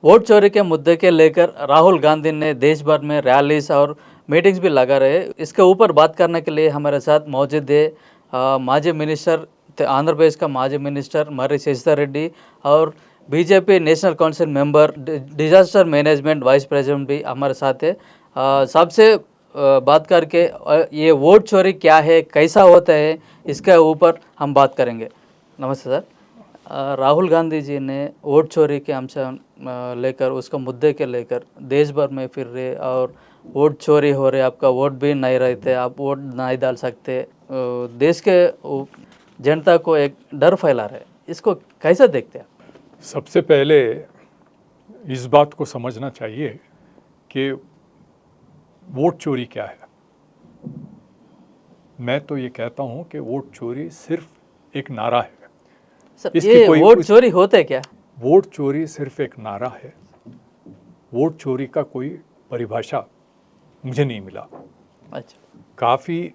Vote चोरी के मुद्दे के लेकर राहुल गांधी ने देश भर में रैलीज और मीटिंग्स भी लगा रहे। इसके ऊपर बात करने के लिए हमारे साथ मौजूद है माजी मिनिस्टर, आंध्र प्रदेश का माजी मिनिस्टर मर्री शशिधर रेड्डी और BJP national council member, disaster management vice president भी हमारे साथ है। सबसे बात करके ये वोट चोरी क्या है, कैसा होता है, इसके ऊपर हम बात करेंगे। नमस्ते सर। राहुल गांधी जी ने वोट चोरी के अंश लेकर, उसका मुद्दे के लेकर देश भर में फिर रहे और वोट चोरी हो रहे, आपका वोट भी नहीं रहते, आप वोट नहीं डाल सकते, देश के जनता को एक डर फैला रहे। इसको कैसे देखते हैं आप? सबसे पहले इस बात को समझना चाहिए कि वोट चोरी क्या है। मैं तो ये कहता हूँ कि वोट चोरी सिर्फ एक नारा है। सर, ये वोट चोरी होता है क्या? वोट चोरी सिर्फ एक नारा है। वोट चोरी का कोई परिभाषा मुझे नहीं मिला। अच्छा। काफ़ी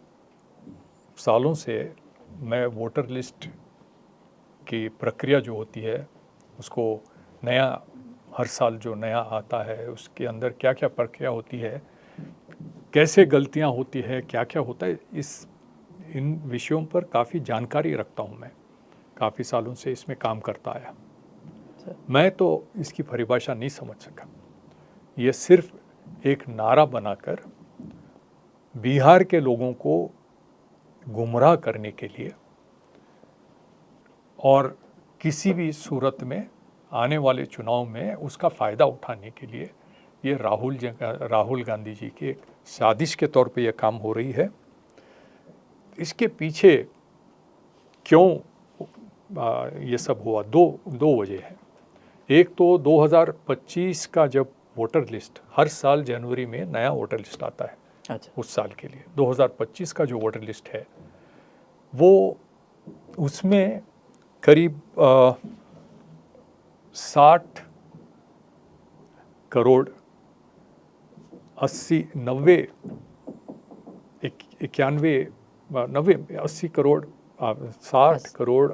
सालों से मैं वोटर लिस्ट की प्रक्रिया जो होती है उसको नया, हर साल जो नया आता है उसके अंदर क्या क्या प्रक्रिया होती है, कैसे गलतियां होती है, क्या क्या होता है, इन विषयों पर काफ़ी जानकारी रखता हूं। मैं काफ़ी सालों से इसमें काम करता आया। मैं तो इसकी परिभाषा नहीं समझ सका। ये सिर्फ एक नारा बनाकर बिहार के लोगों को गुमराह करने के लिए और किसी भी सूरत में आने वाले चुनाव में उसका फ़ायदा उठाने के लिए ये राहुल गांधी जी की एक साजिश के तौर पे ये काम हो रही है। इसके पीछे क्यों ये सब हुआ, दो वजह हैं। एक तो 2025 का जब वोटर लिस्ट, हर साल जनवरी में नया वोटर लिस्ट आता है। अच्छा। उस साल के लिए 2025 का जो वोटर लिस्ट है वो, उसमें करीब 60 करोड़ 80 90 91 90 80 करोड़ 60 करोड़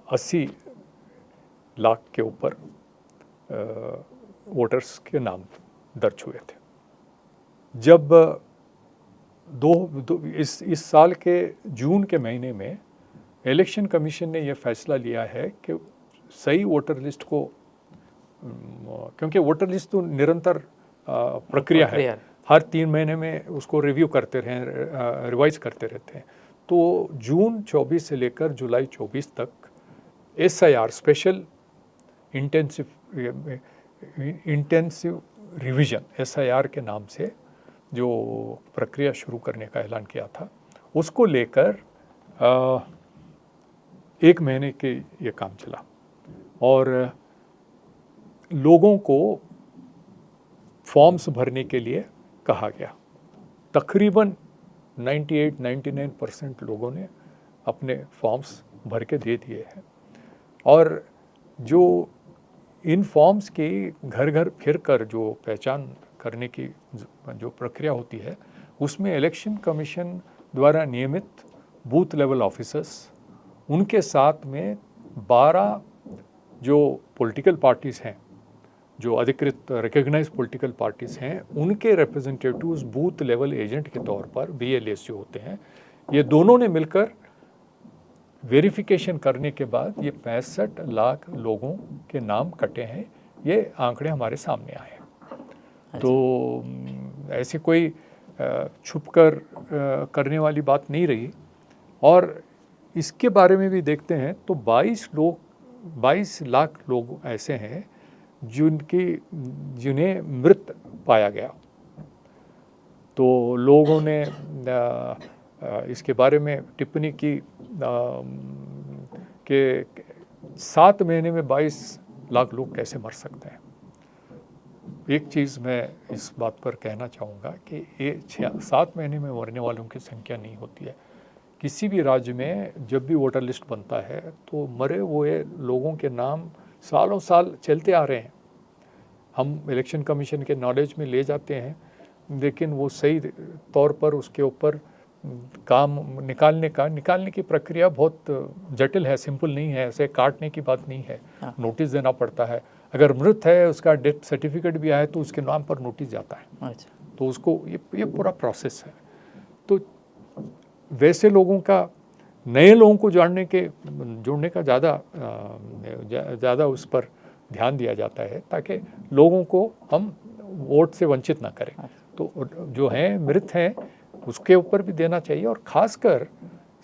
80 लाख के ऊपर वोटर्स के नाम दर्ज हुए थे। जब इस साल के जून के महीने में इलेक्शन कमीशन ने यह फैसला लिया है कि सही वोटर लिस्ट को, क्योंकि वोटर लिस्ट तो निरंतर प्रक्रिया है, हर 3 महीने में उसको रिव्यू करते रहें, रिवाइज करते रहते हैं। तो जून 24 से लेकर जुलाई 24 तक SIR, special intensive revision, SIR के नाम से जो प्रक्रिया शुरू करने का ऐलान किया था, उसको लेकर 1 महीने के ये काम चला और लोगों को फॉर्म्स भरने के लिए कहा गया। तकरीबन 98-99% लोगों ने अपने फॉर्म्स भर के दे दिए हैं। और जो इन फॉर्म्स की घर घर फिर कर जो पहचान करने की जो प्रक्रिया होती है, उसमें इलेक्शन कमीशन द्वारा नियमित बूथ लेवल ऑफिसर्स, उनके साथ में 12 जो पॉलिटिकल पार्टीज़ हैं, जो अधिकृत रिकग्नाइज पॉलिटिकल पार्टीज़ हैं, उनके रिप्रेजेंटेटिव्स बूथ लेवल एजेंट के तौर पर BLS जो होते हैं, ये दोनों ने मिलकर वेरिफिकेशन करने के बाद ये 65 लाख लोगों के नाम कटे हैं। ये आंकड़े हमारे सामने आए हैं। तो ऐसी कोई छुपकर करने वाली बात नहीं रही। और इसके बारे में भी देखते हैं तो 22 लाख लोग ऐसे हैं जिन्हें मृत पाया गया। तो लोगों ने इसके बारे में टिप्पणी की कि 7 महीने में 22 लाख लोग कैसे मर सकते हैं। एक चीज़ मैं इस बात पर कहना चाहूँगा कि ये 7 महीने में मरने वालों की संख्या नहीं होती है। किसी भी राज्य में जब भी वोटर लिस्ट बनता है तो मरे हुए लोगों के नाम सालों साल चलते आ रहे हैं। हम इलेक्शन कमीशन के नॉलेज में ले जाते हैं, लेकिन वो सही तौर पर उसके ऊपर काम निकालने की प्रक्रिया बहुत जटिल है, सिंपल नहीं है। ऐसे काटने की बात नहीं है। नोटिस देना पड़ता है, अगर मृत है, उसका डेथ सर्टिफिकेट भी आया तो उसके नाम पर नोटिस जाता है। अच्छा। तो उसको ये पूरा प्रोसेस है। तो वैसे लोगों का, नए लोगों को जोड़ने का ज़्यादा उस पर ध्यान दिया जाता है, ताकि लोगों को हम वोट से वंचित ना करें। तो जो हैं मृत हैं उसके ऊपर भी देना चाहिए, और ख़ासकर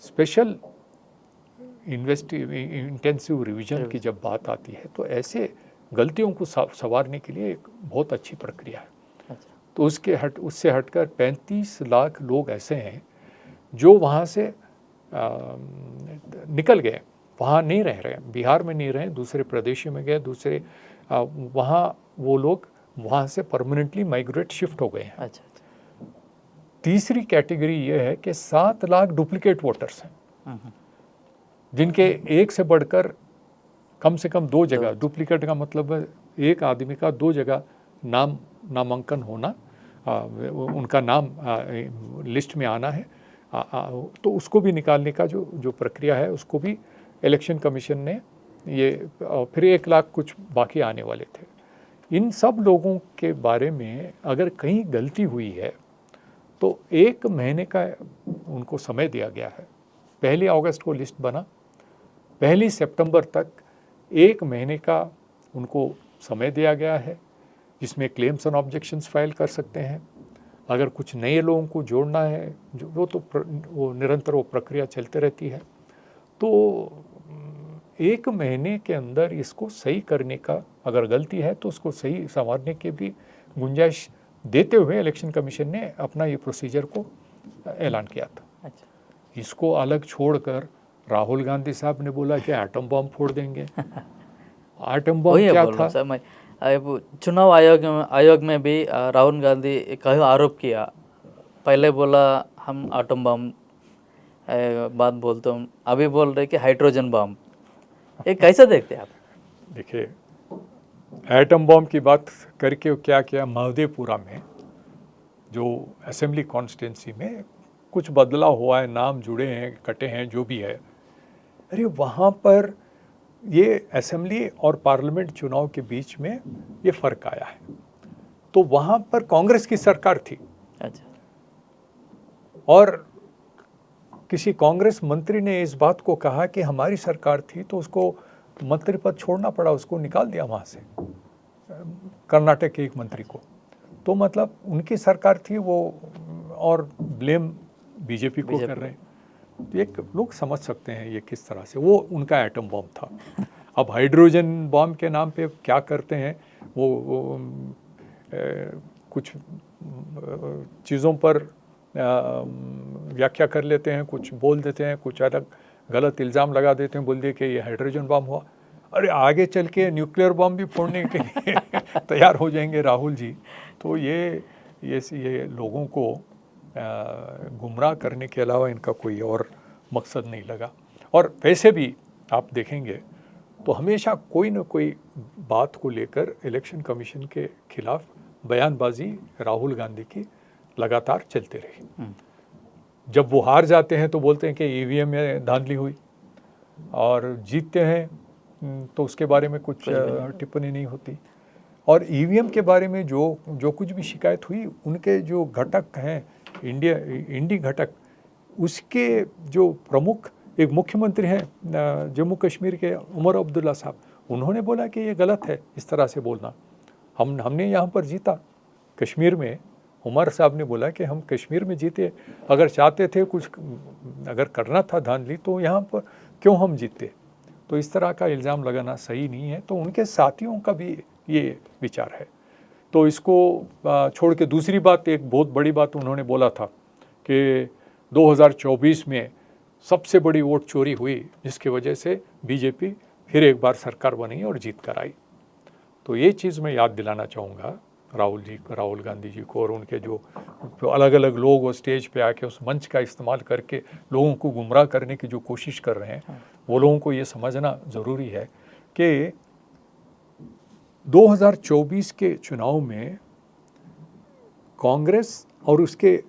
स्पेशल इंटेंसिव रिवीजन की जब बात आती है तो ऐसे गलतियों को संवारने के लिए एक बहुत अच्छी प्रक्रिया है। अच्छा। तो उससे हटकर 35 लाख लोग ऐसे हैं जो वहाँ से निकल गए, वहाँ नहीं रह रहे, बिहार में नहीं रहे, दूसरे प्रदेशों में गए, वहाँ वो लोग वहाँ से परमानेंटली माइग्रेट शिफ्ट हो गए हैं। अच्छा। तीसरी कैटेगरी ये है कि 7 लाख डुप्लीकेट वोटर्स हैं, जिनके एक से बढ़कर कम से कम 2 जगह, डुप्लीकेट का मतलब है एक आदमी का 2 जगह नामांकन होना, उनका नाम लिस्ट में आना है। तो उसको भी निकालने का जो प्रक्रिया है, उसको भी इलेक्शन कमीशन ने फिर 1 लाख कुछ बाकी आने वाले थे। इन सब लोगों के बारे में अगर कहीं गलती हुई है तो 1 महीने का उनको समय दिया गया है। 1 अगस्त को लिस्ट बना, 1 सितंबर तक 1 महीने का उनको समय दिया गया है, जिसमें क्लेम्स एंड ऑब्जेक्शंस फाइल कर सकते हैं। अगर कुछ नए लोगों को जोड़ना है, वो निरंतर वो प्रक्रिया चलती रहती है। तो 1 महीने के अंदर इसको सही करने का, अगर गलती है तो उसको सही संवारने की भी गुंजाइश देते हुए इलेक्शन कमीशन ने अपना ये प्रोसीजर को ऐलान किया था। अच्छा। इसको अलग छोड़कर राहुल गांधी साहब ने बोला कि एटम बम फोड़ देंगे। एटम बम क्या था? सर, मैं अब चुनाव आयोग में भी राहुल गांधी का आरोप किया। पहले बोला हम एटम बम बात बोलते हूँ, अभी बोल रहे कि हाइड्रोजन बम। ये कैसे देखते हैं आप? देखिए, एटम बम की बात करके क्या किया, महदेवपुरा में जो असेंबली कॉन्स्टिट्यूंसी में कुछ बदलाव हुआ है, नाम जुड़े हैं, कटे हैं, जो भी है, अरे वहाँ पर ये असेंबली और पार्लियामेंट चुनाव के बीच में ये फर्क आया है। तो वहाँ पर कांग्रेस की सरकार थी। अच्छा। और किसी कांग्रेस मंत्री ने इस बात को कहा कि हमारी सरकार थी तो उसको मंत्री पद छोड़ना पड़ा, उसको निकाल दिया वहाँ से, कर्नाटक के एक मंत्री को। तो मतलब उनकी सरकार थी वो, और ब्लेम बीजेपी को कर रहे हैं। तो एक लोग समझ सकते हैं ये किस तरह से, वो उनका एटम बम था। अब हाइड्रोजन बम के नाम पे क्या करते हैं, वो कुछ चीज़ों पर व्याख्या कर लेते हैं, कुछ बोल देते हैं, कुछ अलग गलत इल्ज़ाम लगा देते हैं, बोल दिए कि ये हाइड्रोजन बम हुआ। अरे आगे चल के न्यूक्लियर बम भी फोड़ने के लिए तैयार हो जाएंगे राहुल जी। तो ये लोगों को गुमराह करने के अलावा इनका कोई और मकसद नहीं लगा। और वैसे भी आप देखेंगे तो हमेशा कोई ना कोई बात को लेकर इलेक्शन कमीशन के खिलाफ बयानबाजी राहुल गांधी की लगातार चलते रही। जब वो हार जाते हैं तो बोलते हैं कि ईवीएम में धांधली हुई, और जीतते हैं तो उसके बारे में कुछ टिप्पणी नहीं होती। और ईवीएम के बारे में जो कुछ भी शिकायत हुई, उनके जो घटक हैं इंडी घटक, उसके जो प्रमुख एक मुख्यमंत्री हैं जम्मू कश्मीर के, उमर अब्दुल्ला साहब, उन्होंने बोला कि ये गलत है इस तरह से बोलना। हमने यहाँ पर जीता कश्मीर में। उमर साहब ने बोला कि हम कश्मीर में जीते, अगर चाहते थे कुछ अगर करना था धांधली तो यहाँ पर क्यों हम जीते। तो इस तरह का इल्ज़ाम लगाना सही नहीं है। तो उनके साथियों का भी ये विचार है। तो इसको छोड़ के दूसरी बात, एक बहुत बड़ी बात उन्होंने बोला था कि 2024 में सबसे बड़ी वोट चोरी हुई, जिसकी वजह से बीजेपी फिर एक बार सरकार बनी और जीत कर आई। तो ये चीज़ मैं याद दिलाना चाहूँगा राहुल गांधी जी को, और उनके जो अलग अलग लोग वो स्टेज पे आके उस मंच का इस्तेमाल करके लोगों को गुमराह करने की जो कोशिश कर रहे हैं, वो लोगों को ये समझना ज़रूरी है कि 2024 के चुनाव में कांग्रेस और उसके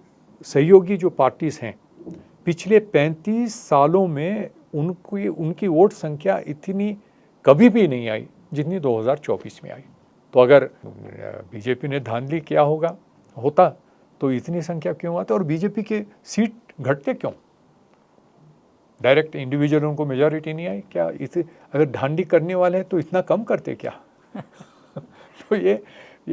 सहयोगी जो पार्टीज़ हैं, पिछले 35 सालों में उनकी वोट संख्या इतनी कभी भी नहीं आई जितनी 2024 में आई। तो अगर बीजेपी ने धांधली किया होता तो इतनी संख्या क्यों आती, और बीजेपी के सीट घटते क्यों? डायरेक्ट इंडिविजुअलों को मेजॉरिटी नहीं आई क्या? इसे अगर धांधली करने वाले हैं तो इतना कम करते क्या? तो ये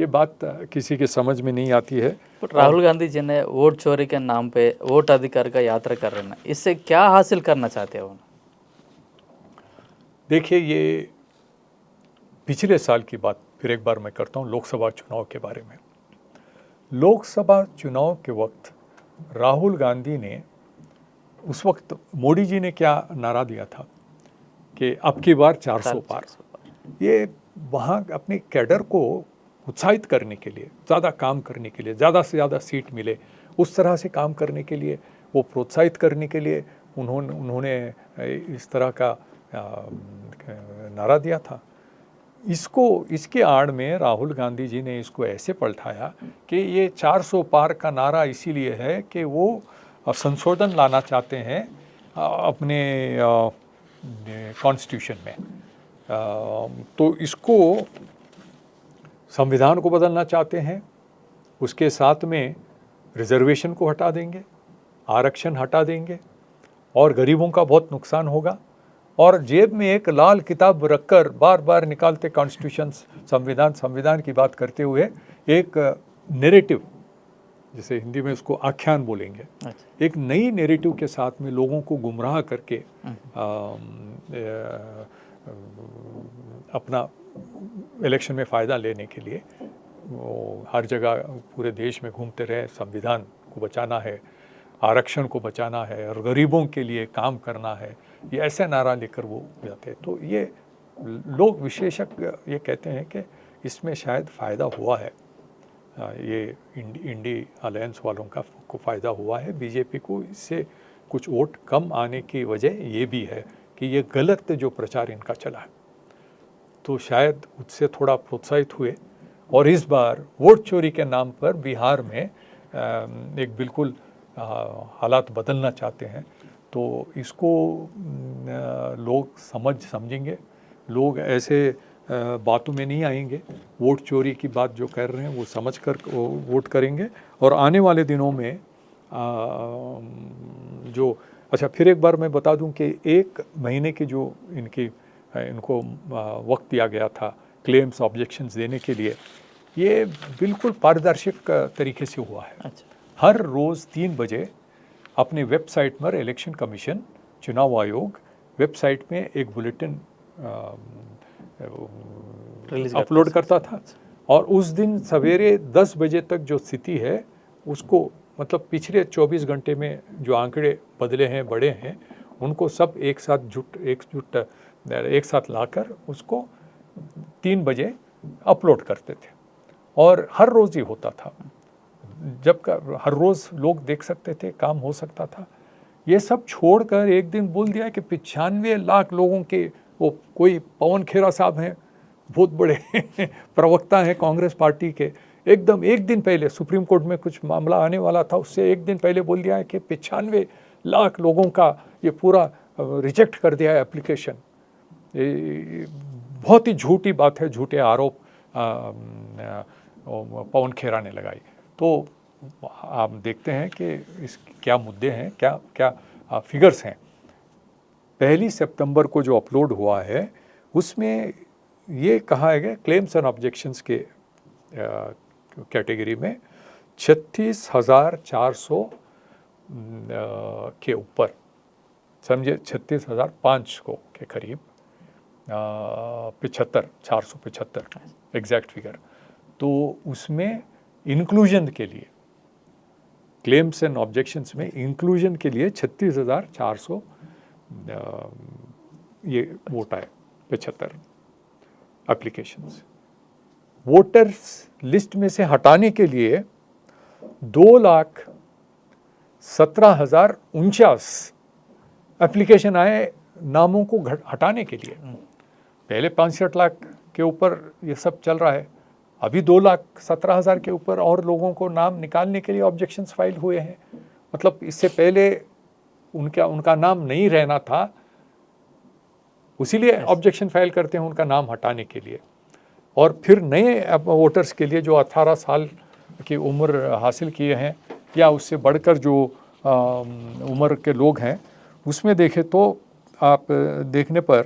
बात किसी के समझ में नहीं आती है। राहुल गांधी जी ने वोट चोरी के नाम पे वोट अधिकार का यात्रा कर रहे हैं, इससे क्या हासिल करना चाहते हो? देखिए, ये पिछले साल की बात फिर एक बार मैं करता हूँ, लोकसभा चुनाव के बारे में। लोकसभा चुनाव के वक्त राहुल गांधी ने, उस वक्त मोदी जी ने क्या नारा दिया था कि अब की बार 400 पार। ये वहाँ अपने कैडर को उत्साहित करने के लिए, ज़्यादा काम करने के लिए, ज़्यादा से ज़्यादा सीट मिले उस तरह से काम करने के लिए, वो प्रोत्साहित करने के लिए उन्होंने इस तरह का नारा दिया था। इसके आड़ में राहुल गांधी जी ने इसको ऐसे पलटाया कि ये 400 पार का नारा इसीलिए है कि वो संशोधन लाना चाहते हैं अपने कॉन्स्टिट्यूशन में। तो इसको संविधान को बदलना चाहते हैं, उसके साथ में रिजर्वेशन को हटा देंगे, आरक्षण हटा देंगे, और गरीबों का बहुत नुकसान होगा। और जेब में एक लाल किताब रखकर बार बार निकालते कॉन्स्टिट्यूशन, संविधान की बात करते हुए एक नैरेटिव, जैसे हिंदी में उसको आख्यान बोलेंगे, एक नई नैरेटिव के साथ में लोगों को गुमराह करके अपना इलेक्शन में फ़ायदा लेने के लिए वो हर जगह पूरे देश में घूमते रहे, संविधान को बचाना है, आरक्षण को बचाना है और गरीबों के लिए काम करना है, ये ऐसा नारा लेकर वो जाते हैं। तो ये लोग विशेषज्ञ ये कहते हैं कि इसमें शायद फ़ायदा हुआ है, ये इंडी अलायंस वालों को फ़ायदा हुआ है। बीजेपी को इससे कुछ वोट कम आने की वजह ये भी है कि ये गलत जो प्रचार इनका चला है, तो शायद उससे थोड़ा प्रोत्साहित हुए। और इस बार वोट चोरी के नाम पर बिहार में एक बिल्कुल हालात बदलना चाहते हैं, तो इसको लोग समझेंगे, लोग ऐसे बातों में नहीं आएंगे। वोट चोरी की बात जो कर रहे हैं वो समझकर वोट करेंगे। और आने वाले दिनों में जो अच्छा, फिर एक बार मैं बता दूं कि 1 महीने की जो इनको वक्त दिया गया था क्लेम्स ऑब्जेक्शंस देने के लिए, ये बिल्कुल पारदर्शिक तरीके से हुआ है। अच्छा। हर रोज़ 3 बजे अपने वेबसाइट पर इलेक्शन कमीशन, चुनाव आयोग वेबसाइट में एक बुलेटिन अपलोड करता था, और उस दिन सवेरे 10 बजे तक जो स्थिति है उसको, मतलब पिछले 24 घंटे में जो आंकड़े बदले हैं, बढ़े हैं, उनको सब एक साथ लाकर उसको 3 बजे अपलोड करते थे। और हर रोज़ ही होता था, हर रोज़ लोग देख सकते थे, काम हो सकता था। ये सब छोड़कर एक दिन बोल दिया कि 95 लाख लोगों के, वो कोई पवन खेरा साहब हैं, बहुत बड़े प्रवक्ता हैं कांग्रेस पार्टी के, एकदम एक दिन पहले सुप्रीम कोर्ट में कुछ मामला आने वाला था, उससे एक दिन पहले बोल दिया है कि 95 लाख लोगों का ये पूरा रिजेक्ट कर दिया है एप्लीकेशन। बहुत ही झूठी बात है, झूठे आरोप पवन खेरा ने लगाई। तो आप देखते हैं कि इस क्या मुद्दे हैं, क्या फिगर्स हैं। 1 सितंबर को जो अपलोड हुआ है उसमें ये कहा है कि क्लेम्स एंड ऑब्जेक्शंस के कैटेगरी में 36,400 के ऊपर, समझे 36,500 के करीब, 475 एग्जैक्ट फिगर। तो उसमें इंक्लूजन के लिए, क्लेम्स एंड ऑब्जेक्शंस में इंक्लूजन के लिए 36,400 ये वोट आए, 75 एप्लीकेशंस। वोटर्स लिस्ट में से हटाने के लिए 2,17,049 एप्लीकेशन आए नामों को हटाने के लिए। पहले 65 लाख के ऊपर ये सब चल रहा है, अभी 2,17,000 के ऊपर और लोगों को नाम निकालने के लिए ऑब्जेक्शंस फाइल हुए हैं। मतलब इससे पहले उनका नाम नहीं रहना था, इसीलिए ऑब्जेक्शन फाइल करते हैं उनका नाम हटाने के लिए। और फिर नए वोटर्स के लिए जो 18 साल की उम्र हासिल किए हैं या उससे बढ़कर जो उम्र के लोग हैं, उसमें देखें तो आप देखने पर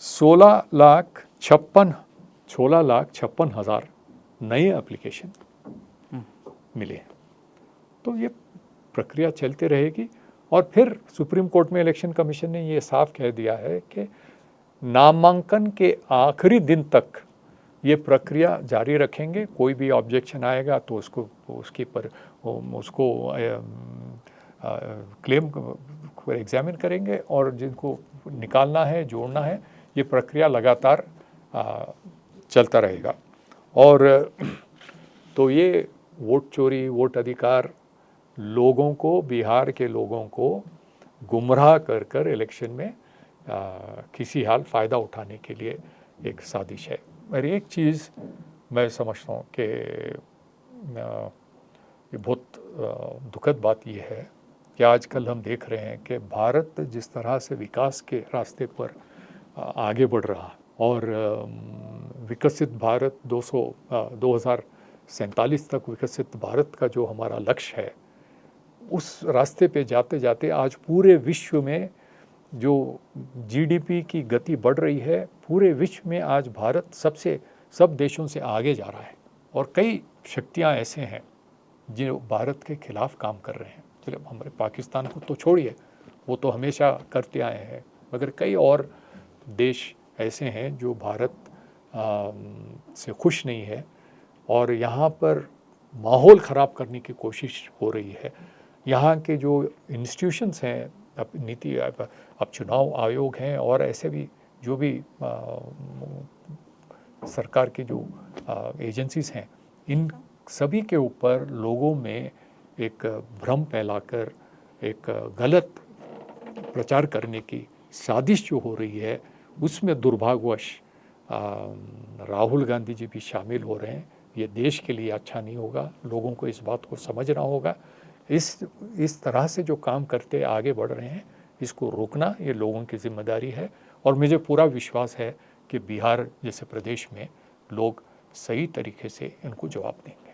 16,56,000 नए एप्लीकेशन मिले हैं। तो ये प्रक्रिया चलती रहेगी। और फिर सुप्रीम कोर्ट में इलेक्शन कमीशन ने ये साफ कह दिया है कि नामांकन के आखिरी दिन तक ये प्रक्रिया जारी रखेंगे। कोई भी ऑब्जेक्शन आएगा तो उसको क्लेम को एग्जामिन करेंगे और जिनको निकालना है, जोड़ना है, ये प्रक्रिया लगातार चलता रहेगा। और तो ये वोट चोरी, वोट अधिकार लोगों को, बिहार के लोगों को गुमराह कर इलेक्शन में किसी हाल फ़ायदा उठाने के लिए एक साजिश है। और एक चीज़ मैं समझता हूँ कि ये बहुत दुखद बात ये है कि आजकल हम देख रहे हैं कि भारत जिस तरह से विकास के रास्ते पर आगे बढ़ रहा है और विकसित भारत 2047 तक विकसित भारत का जो हमारा लक्ष्य है, उस रास्ते पे जाते जाते आज पूरे विश्व में जो जीडीपी की गति बढ़ रही है, पूरे विश्व में आज भारत सब देशों से आगे जा रहा है। और कई शक्तियां ऐसे हैं जो भारत के खिलाफ काम कर रहे हैं। चलिए हमारे पाकिस्तान को तो छोड़िए, वो तो हमेशा करते आए हैं, मगर कई और देश ऐसे हैं जो भारत से खुश नहीं है और यहाँ पर माहौल ख़राब करने की कोशिश हो रही है। यहाँ के जो इंस्टीट्यूशंस हैं, अब चुनाव आयोग हैं और ऐसे भी जो भी सरकार की जो एजेंसीज हैं, इन सभी के ऊपर लोगों में एक भ्रम फैलाकर एक गलत प्रचार करने की साजिश जो हो रही है, उसमें दुर्भाग्यवश राहुल गांधी जी भी शामिल हो रहे हैं। ये देश के लिए अच्छा नहीं होगा। लोगों को इस बात को समझना होगा। इस तरह से जो काम करते आगे बढ़ रहे हैं, इसको रोकना ये लोगों की जिम्मेदारी है। और मुझे पूरा विश्वास है कि बिहार जैसे प्रदेश में लोग सही तरीके से इनको जवाब देंगे।